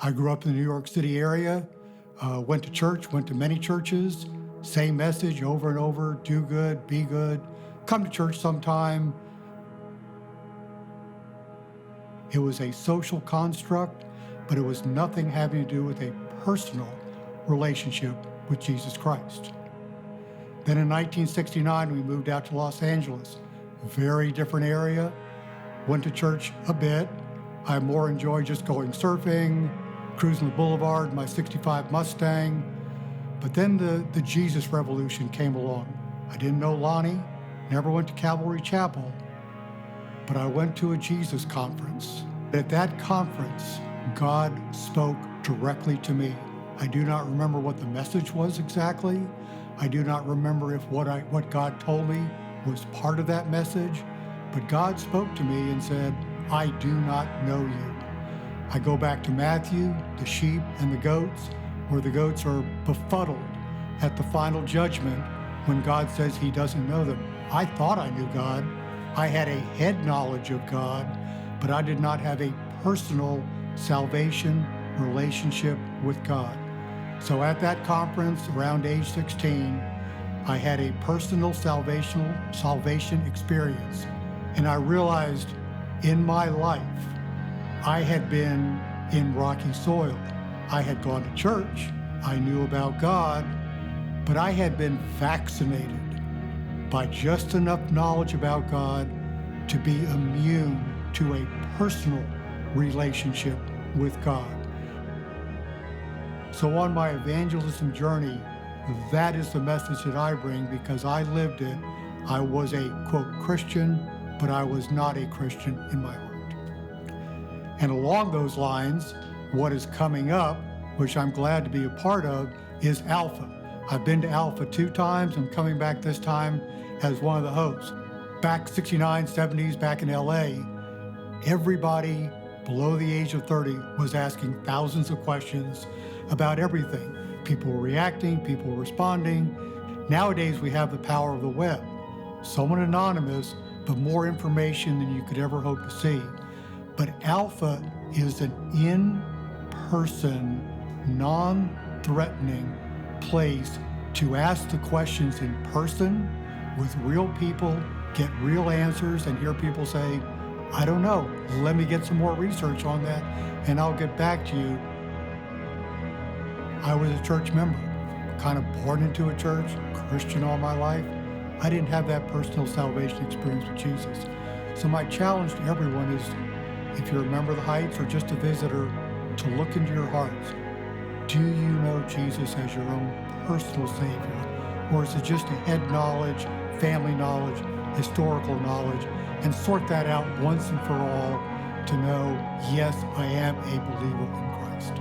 I grew up in the New York City area, went to church, went to many churches, same message over and over: do good, be good, come to church sometime. It was a social construct, but it was nothing having to do with a personal relationship with Jesus Christ. Then in 1969, we moved out to Los Angeles, very different area. Went to church a bit. I more enjoyed just going surfing, cruising the boulevard, my 65 Mustang. But then the Jesus revolution came along. I didn't know Lonnie, never went to Calvary Chapel, but I went to a Jesus conference. At that conference, God spoke directly to me. I do not remember what the message was exactly. I do not remember if what God told me was part of that message, but God spoke to me and said, I do not know you. I go back to Matthew, the sheep and the goats, where the goats are befuddled at the final judgment when God says he doesn't know them. I thought I knew God. I had a head knowledge of God, but I did not have a personal salvation relationship with God. So at that conference, around age 16, I had a personal salvation experience. And I realized in my life, I had been in rocky soil. I had gone to church, I knew about God, but I had been vaccinated by just enough knowledge about God to be immune to a personal relationship with God. So on my evangelism journey, that is the message that I bring, because I lived it. I was a, quote, Christian, but I was not a Christian in my heart. And along those lines, what is coming up, which I'm glad to be a part of, is Alpha. I've been to Alpha 2 times. I'm coming back this time as one of the hosts. Back 69, 70s, back in LA, everybody below the age of 30 was asking thousands of questions about everything. People were reacting, people were responding. Nowadays, we have the power of the web. Someone anonymous, but more information than you could ever hope to see. But Alpha is an in-person, non-threatening place to ask the questions in person with real people, get real answers, and hear people say, I don't know, let me get some more research on that, and I'll get back to you. I was a church member, kind of born into a church, Christian all my life. I didn't have that personal salvation experience with Jesus. So my challenge to everyone is, if you're a member of the Heights or just a visitor, to look into your hearts. Do you know Jesus as your own personal Savior? Or is it just a head knowledge, family knowledge, historical knowledge, and sort that out once and for all to know, yes, I am a believer in Christ.